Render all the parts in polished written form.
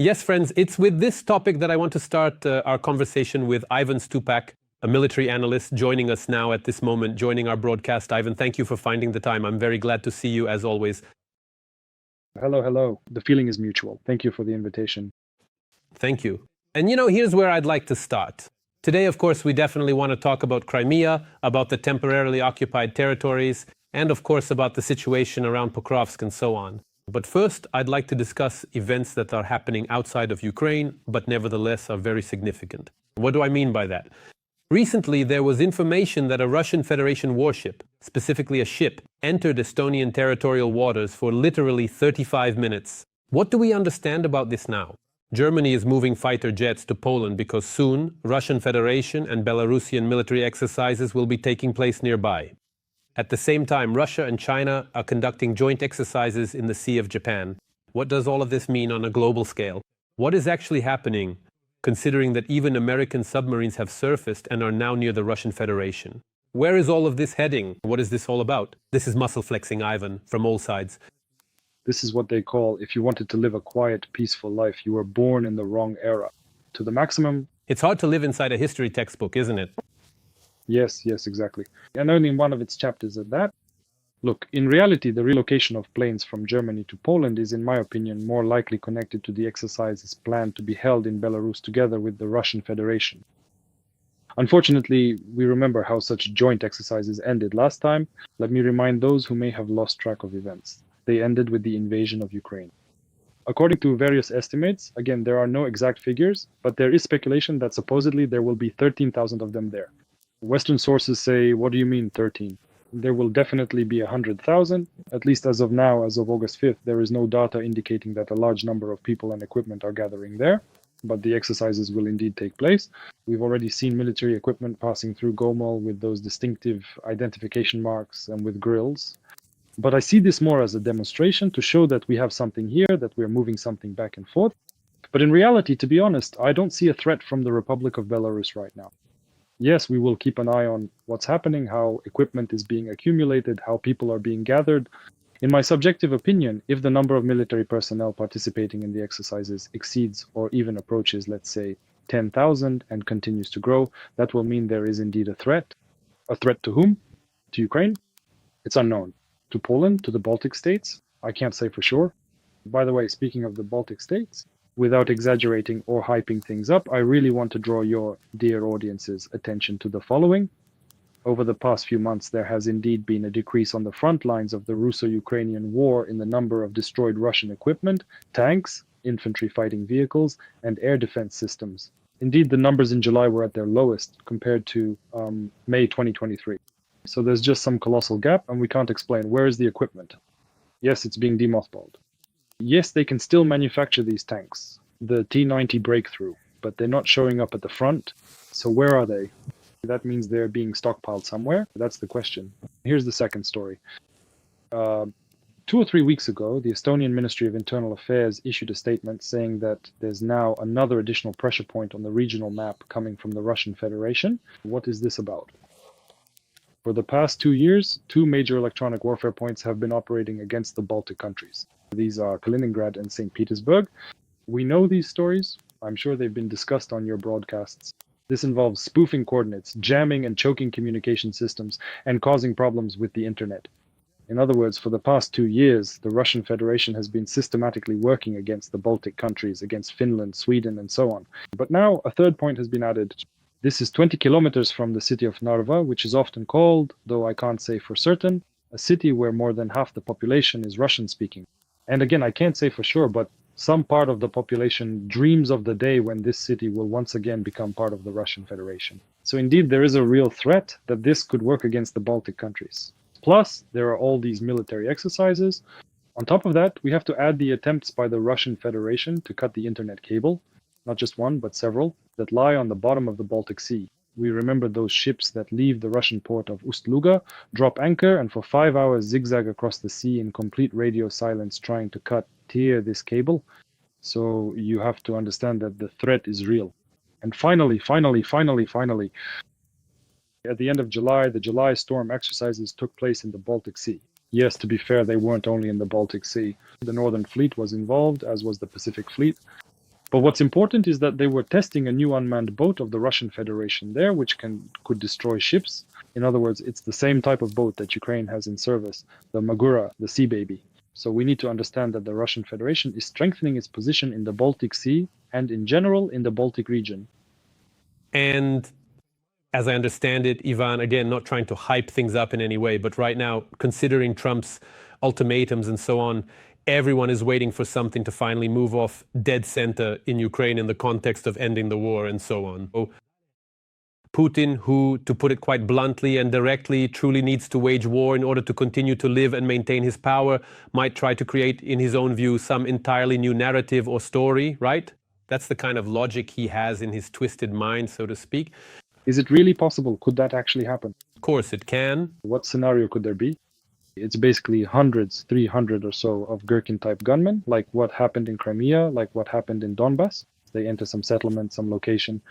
Yes, friends, it's with this topic that I want to start our conversation with Ivan Stupak, a military analyst joining us now at this moment, joining our broadcast. Ivan, thank you for finding the time. I'm very glad to see you as always. Hello. The feeling is mutual. Thank you for the invitation. Thank you. And here's where I'd like to start. Today, of course, we definitely want to talk about Crimea, about the temporarily occupied territories, and of course about the situation around Pocrosk and so on. But first, I'd like to discuss events that are happening outside of Ukraine, but nevertheless are very significant. What do I mean by that? Recently, there was information that a Russian Federation warship, specifically a ship, entered Estonian territorial waters for literally 35 minutes. What do we understand about this now? Germany is moving fighter jets to Poland because soon Russian Federation and Belarusian military exercises will be taking place nearby. At the same time, Russia and China are conducting joint exercises in the Sea of Japan. What does all of this mean on a global scale? What is actually happening, considering that even American submarines have surfaced and are now near the Russian Federation? Where is all of this heading? What is this all about? This is muscle flexing, Ivan, from all sides. This is what they call, if you wanted to live a quiet, peaceful life, you were born in the wrong era. To the maximum. It's hard to live inside a history textbook, isn't it? Yes, exactly. And only in one of its chapters at that. Look, in reality, the relocation of planes from Germany to Poland is, in my opinion, more likely connected to the exercises planned to be held in Belarus together with the Russian Federation. Unfortunately, we remember how such joint exercises ended last time. Let me remind those who may have lost track of events. They ended with the invasion of Ukraine. According to various estimates, again, there are no exact figures, but there is speculation that supposedly there will be 13,000 of them there. Western sources say, what do you mean 13? There will definitely be 100,000. At least as of now, as of August 5th, there is no data indicating that a large number of people and equipment are gathering there, but the exercises will indeed take place. We've already seen military equipment passing through Gomel with those distinctive identification marks and with grills. But I see this more as a demonstration to show that we have something here, that we're moving something back and forth. But in reality, to be honest, I don't see a threat from the Republic of Belarus right now. Yes, we will keep an eye on what's happening, how equipment is being accumulated, how people are being gathered. In my subjective opinion, if the number of military personnel participating in the exercises exceeds or even approaches, let's say, 10,000 and continues to grow, that will mean there is indeed a threat. A threat to whom? To Ukraine? It's unknown. To Poland? To the Baltic states? I can't say for sure. By the way, speaking of the Baltic states, without exaggerating or hyping things up, I really want to draw your dear audience's attention to the following. Over the past few months, there has indeed been a decrease on the front lines of the Russo-Ukrainian war in the number of destroyed Russian equipment, tanks, infantry fighting vehicles, and air defense systems. Indeed, the numbers in July were at their lowest compared to May 2023. So there's just some colossal gap, and we can't explain where is the equipment. Yes, it's being demothballed. Yes, they can still manufacture these tanks, the T-90 Breakthrough, but they're not showing up at the front. So where are they? That means they're being stockpiled somewhere. That's the question. Here's the second story. 2 or 3 weeks ago, the Estonian Ministry of Internal Affairs issued a statement saying that there's now another additional pressure point on the regional map coming from the Russian Federation. What is this about? For the past 2 years, 2 major electronic warfare points have been operating against the Baltic countries. These are Kaliningrad and St. Petersburg. We know these stories. I'm sure they've been discussed on your broadcasts. This involves spoofing coordinates, jamming and choking communication systems, and causing problems with the internet. In other words, for the past 2 years, the Russian Federation has been systematically working against the Baltic countries, against Finland, Sweden, and so on. But now a third point has been added. This is 20 kilometers from the city of Narva, which is often called, though I can't say for certain, a city where more than half the population is Russian-speaking. And again, I can't say for sure, but some part of the population dreams of the day when this city will once again become part of the Russian Federation. So indeed, there is a real threat that this could work against the Baltic countries. Plus, there are all these military exercises. On top of that, we have to add the attempts by the Russian Federation to cut the internet cable, not just one, but several, that lie on the bottom of the Baltic Sea. We remember those ships that leave the Russian port of Ust-Luga, drop anchor, and for 5 hours zigzag across the sea in complete radio silence trying to tear this cable. So you have to understand that the threat is real. And finally, at the end of July, the July storm exercises took place in the Baltic Sea. Yes, to be fair, they weren't only in the Baltic Sea. The Northern Fleet was involved, as was the Pacific Fleet. But what's important is that they were testing a new unmanned boat of the Russian Federation there, which could destroy ships. In other words, it's the same type of boat that Ukraine has in service, the Magura, the Sea Baby. So we need to understand that the Russian Federation is strengthening its position in the Baltic Sea and in general in the Baltic region. And as I understand it, Ivan, again, not trying to hype things up in any way, but right now, considering Trump's ultimatums and so on, everyone is waiting for something to finally move off dead center in Ukraine in the context of ending the war and so on. So Putin, who, to put it quite bluntly and directly, truly needs to wage war in order to continue to live and maintain his power, might try to create, in his own view, some entirely new narrative or story, right? That's the kind of logic he has in his twisted mind, so to speak. Is it really possible? Could that actually happen? Of course it can. What scenario could there be? It's basically hundreds, 300 or so of Gherkin-type gunmen, like what happened in Crimea, like what happened in Donbass. They enter some settlement, some location.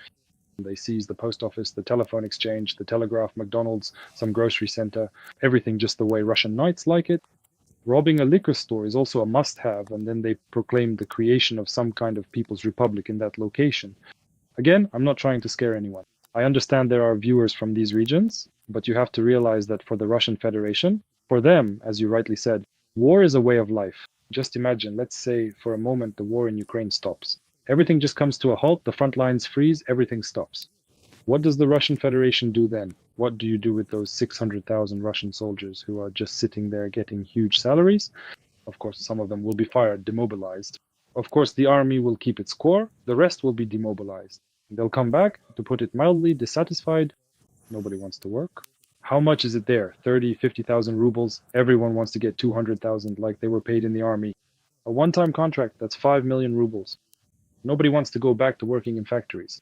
They seize the post office, the telephone exchange, the telegraph, McDonald's, some grocery center, everything just the way Russian knights like it. Robbing a liquor store is also a must-have, and then they proclaim the creation of some kind of People's Republic in that location. Again, I'm not trying to scare anyone. I understand there are viewers from these regions, but you have to realize that for the Russian Federation, for them, as you rightly said, war is a way of life. Just imagine, let's say for a moment the war in Ukraine stops. Everything just comes to a halt, the front lines freeze, everything stops. What does the Russian Federation do then? What do you do with those 600,000 Russian soldiers who are just sitting there getting huge salaries? Of course, some of them will be fired, demobilized. Of course, the army will keep its core, the rest will be demobilized. They'll come back, to put it mildly, dissatisfied. Nobody wants to work. How much is it there? 30, 50,000 rubles. Everyone wants to get 200,000 like they were paid in the army. A one-time contract, that's 5 million rubles. Nobody wants to go back to working in factories.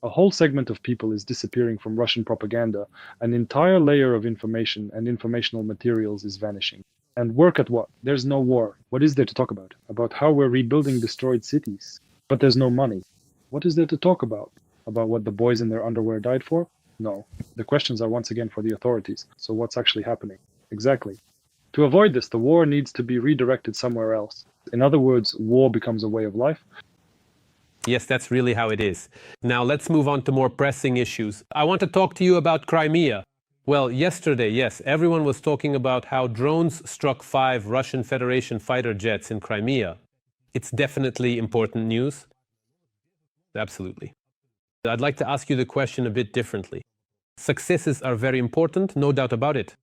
A whole segment of people is disappearing from Russian propaganda. An entire layer of information and informational materials is vanishing. And work at what? There's no war. What is there to talk about? About how we're rebuilding destroyed cities. But there's no money. What is there to talk about? About what the boys in their underwear died for? No. The questions are once again for the authorities. So what's actually happening? Exactly. To avoid this, the war needs to be redirected somewhere else. In other words, war becomes a way of life. Yes, that's really how it is. Now let's move on to more pressing issues. I want to talk to you about Crimea. Well, yesterday, yes, everyone was talking about how drones struck 5 Russian Federation fighter jets in Crimea. It's definitely important news. Absolutely. I'd like to ask you the question a bit differently. Successes are very important, no doubt about it.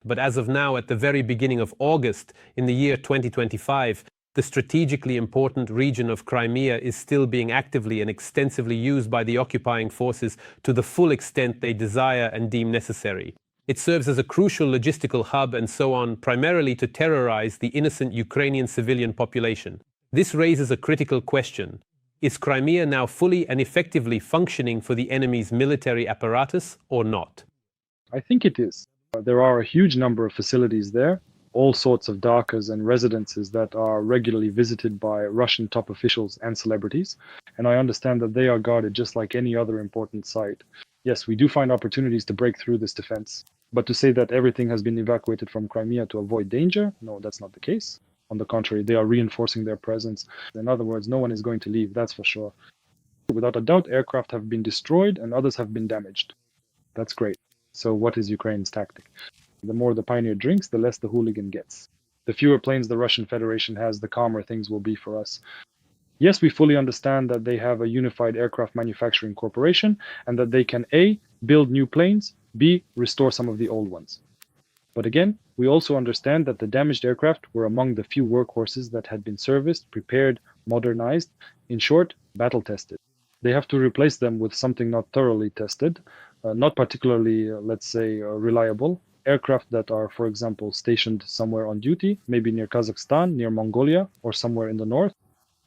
But as of now, at the very beginning of August, in the year 2025, the strategically important region of Crimea is still being actively and extensively used by the occupying forces to the full extent they desire and deem necessary. It serves as a crucial logistical hub and so on, primarily to terrorize the innocent Ukrainian civilian population. This raises a critical question. Is Crimea now fully and effectively functioning for the enemy's military apparatus or not? I think it is. There are a huge number of facilities there, all sorts of dakas and residences that are regularly visited by Russian top officials and celebrities, and I understand that they are guarded just like any other important site. Yes, we do find opportunities to break through this defense, but to say that everything has been evacuated from Crimea to avoid danger, no, that's not the case. On the contrary, they are reinforcing their presence. In other words, no one is going to leave, that's for sure. Without a doubt, aircraft have been destroyed and others have been damaged. That's great. So what is Ukraine's tactic? The more the pioneer drinks, the less the hooligan gets. The fewer planes the Russian Federation has, the calmer things will be for us. Yes, we fully understand that they have a unified aircraft manufacturing corporation and that they can A, build new planes, B, restore some of the old ones. But again, we also understand that the damaged aircraft were among the few workhorses that had been serviced, prepared, modernized, in short, battle-tested. They have to replace them with something not thoroughly tested, not particularly, let's say, reliable. Aircraft that are, for example, stationed somewhere on duty, maybe near Kazakhstan, near Mongolia, or somewhere in the north.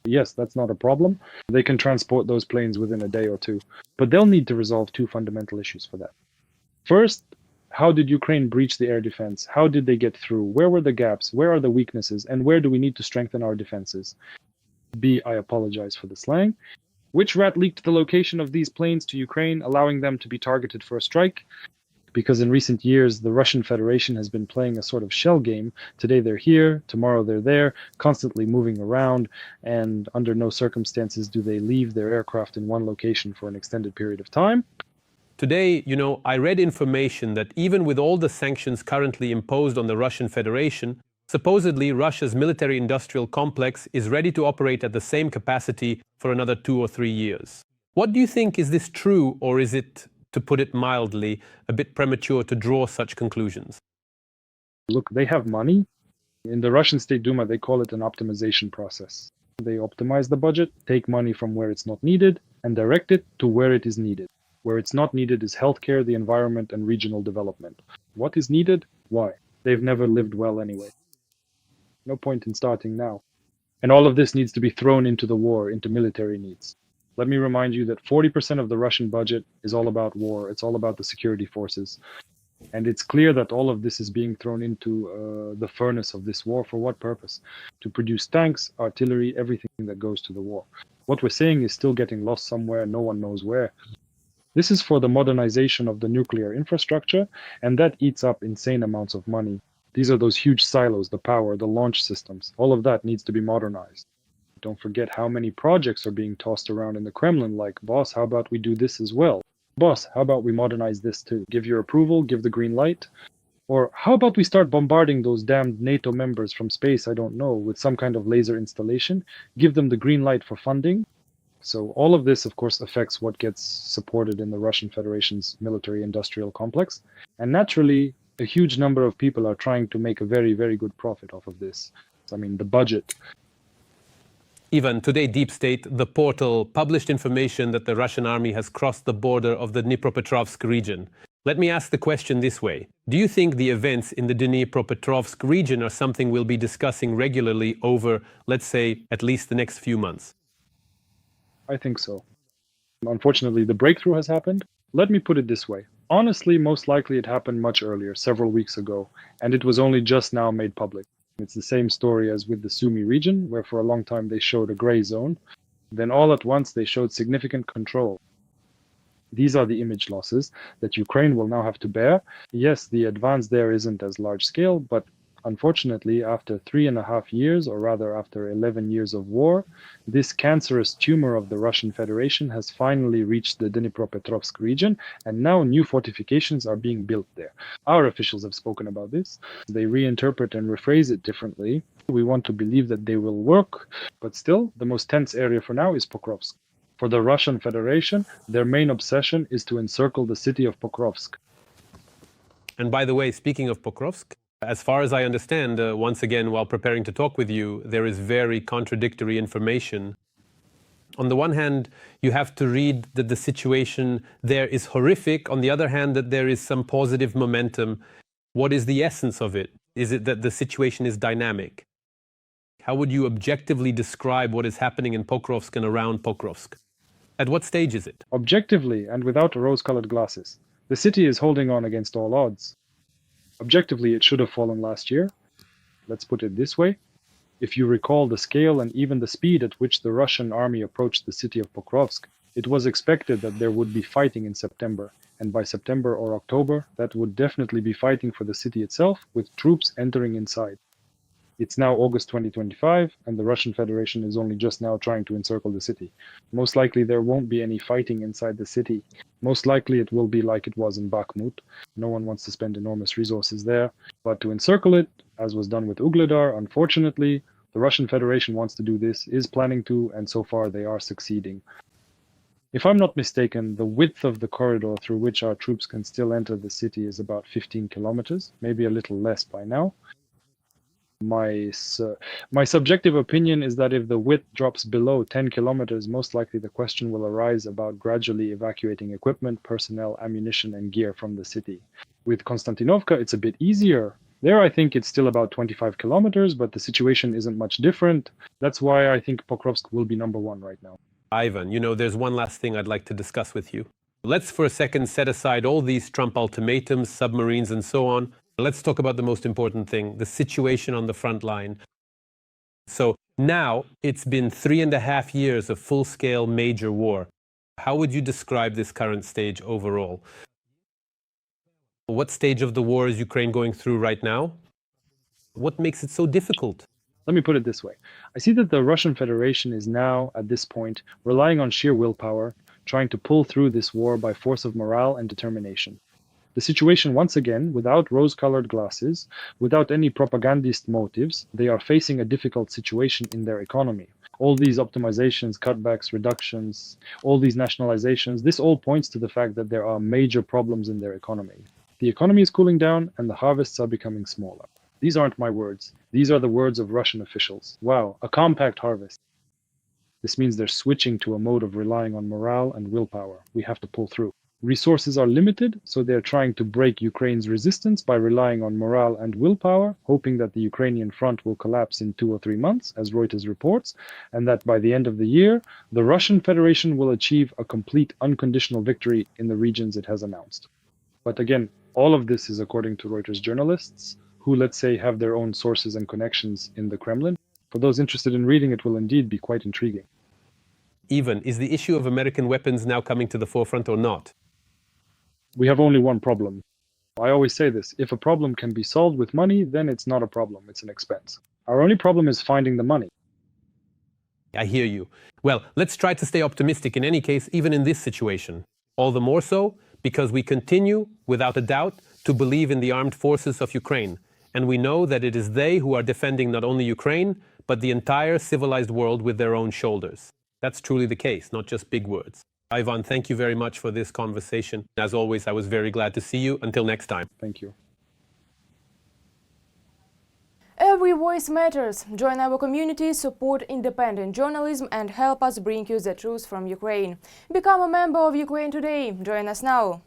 Yes, that's not a problem. They can transport those planes within a day or two. But they'll need to resolve 2 fundamental issues for that. First, how did Ukraine breach the air defense? How did they get through? Where were the gaps? Where are the weaknesses? And where do we need to strengthen our defenses? B, I apologize for the slang. Which rat leaked the location of these planes to Ukraine, allowing them to be targeted for a strike? because in recent years, the Russian Federation has been playing a sort of shell game. Today they're here, tomorrow they're there, constantly moving around, and under no circumstances do they leave their aircraft in one location for an extended period of time. Today, I read information that even with all the sanctions currently imposed on the Russian Federation, supposedly Russia's military-industrial complex is ready to operate at the same capacity for another 2 or 3 years. What do you think? Is this true, or is it, to put it mildly, a bit premature to draw such conclusions? Look, they have money. In the Russian State Duma, they call it an optimization process. They optimize the budget, take money from where it's not needed, and direct it to where it is needed. Where it's not needed is healthcare, the environment, and regional development. What is needed? Why? They've never lived well anyway. No point in starting now. And all of this needs to be thrown into the war, into military needs. Let me remind you that 40% of the Russian budget is all about war. It's all about the security forces. And it's clear that all of this is being thrown into the furnace of this war. For what purpose? To produce tanks, artillery, everything that goes to the war. What we're saying is still getting lost somewhere, no one knows where. This is for the modernization of the nuclear infrastructure, and that eats up insane amounts of money. These are those huge silos, the power, the launch systems. All of that needs to be modernized. Don't forget how many projects are being tossed around in the Kremlin, like, boss, how about we do this as well? Boss, how about we modernize this too? Give your approval, give the green light. Or how about we start bombarding those damned NATO members from space, I don't know, with some kind of laser installation, give them the green light for funding. So all of this, of course, affects what gets supported in the Russian Federation's military-industrial complex. And naturally, a huge number of people are trying to make a very, very good profit off of this. I mean, the budget. Ivan, today Deep State, the portal, published information that the Russian army has crossed the border of the Dnipropetrovsk region. Let me ask the question this way. Do you think the events in the Dnipropetrovsk region are something we'll be discussing regularly over, let's say, at least the next few months? I think so. Unfortunately, the breakthrough has happened. Let me put it this way. Honestly, most likely it happened much earlier, several weeks ago, and it was only just now made public. It's the same story as with the Sumy region, where for a long time they showed a gray zone. Then all at once they showed significant control. These are the image losses that Ukraine will now have to bear. Yes, the advance there isn't as large scale, but unfortunately, after 3.5 years, or rather after 11 years of war, this cancerous tumor of the Russian Federation has finally reached the Dnipropetrovsk region, and now new fortifications are being built there. Our officials have spoken about this. They reinterpret and rephrase it differently. We want to believe that they will work, but still, the most tense area for now is Pocrosk. For the Russian Federation, their main obsession is to encircle the city of Pokrovsk. And by the way, speaking of Pokrovsk, as far as I understand, once again, while preparing to talk with you, there is very contradictory information. On the one hand, you have to read that the situation there is horrific. On the other hand, that there is some positive momentum. What is the essence of it? Is it that the situation is dynamic? How would you objectively describe what is happening in Pokrovsk and around Pokrovsk? At what stage is it? Objectively, and without rose-colored glasses, the city is holding on against all odds. Objectively, it should have fallen last year. Let's put it this way. If you recall the scale and even the speed at which the Russian army approached the city of Pokrovsk, it was expected that there would be fighting in September. And by September or October, that would definitely be fighting for the city itself, with troops entering inside. It's now August 2025, and the Russian Federation is only just now trying to encircle the city. Most likely there won't be any fighting inside the city. Most likely it will be like it was in Bakhmut. No one wants to spend enormous resources there. But to encircle it, as was done with Ugledar, unfortunately, the Russian Federation wants to do this, is planning to, and so far they are succeeding. If I'm not mistaken, the width of the corridor through which our troops can still enter the city is about 15 kilometers, maybe a little less by now. My subjective opinion is that if the width drops below 10 kilometers, most likely the question will arise about gradually evacuating equipment, personnel, ammunition, and gear from the city. With Konstantinovka, it's a bit easier. There, I think it's still about 25 kilometers, but the situation isn't much different. That's why I think Pokrovsk will be number one right now. Ivan, there's one last thing I'd like to discuss with you. Let's for a second set aside all these Trump ultimatums, submarines, and so on. Let's talk about the most important thing, the situation on the front line. So now it's been 3.5 years of full-scale major war. How would you describe this current stage overall? What stage of the war is Ukraine going through right now? What makes it so difficult? Let me put it this way. I see that the Russian Federation is now, at this point, relying on sheer willpower, trying to pull through this war by force of morale and determination. The situation, once again, without rose-colored glasses, without any propagandist motives, they are facing a difficult situation in their economy. All these optimizations, cutbacks, reductions, all these nationalizations, this all points to the fact that there are major problems in their economy. The economy is cooling down and the harvests are becoming smaller. These aren't my words. These are the words of Russian officials. Wow, a compact harvest. This means they're switching to a mode of relying on morale and willpower. We have to pull through. Resources are limited, so they're trying to break Ukraine's resistance by relying on morale and willpower, hoping that the Ukrainian front will collapse in 2 or 3 months, as Reuters reports, and that by the end of the year, the Russian Federation will achieve a complete unconditional victory in the regions it has announced. But again, all of this is according to Reuters journalists, who, let's say, have their own sources and connections in the Kremlin. For those interested in reading, it will indeed be quite intriguing. Ivan, is the issue of American weapons now coming to the forefront or not? We have only one problem. I always say this, if a problem can be solved with money, then it's not a problem, it's an expense. Our only problem is finding the money. I hear you. Well, let's try to stay optimistic in any case, even in this situation. All the more so because we continue, without a doubt, to believe in the armed forces of Ukraine. And we know that it is they who are defending not only Ukraine, but the entire civilized world with their own shoulders. That's truly the case, not just big words. Ivan, thank you very much for this conversation. As always, I was very glad to see you. Until next time. Thank you. Every voice matters. Join our community, support independent journalism and help us bring you the truth from Ukraine. Become a member of Ukraine Today. Join us now.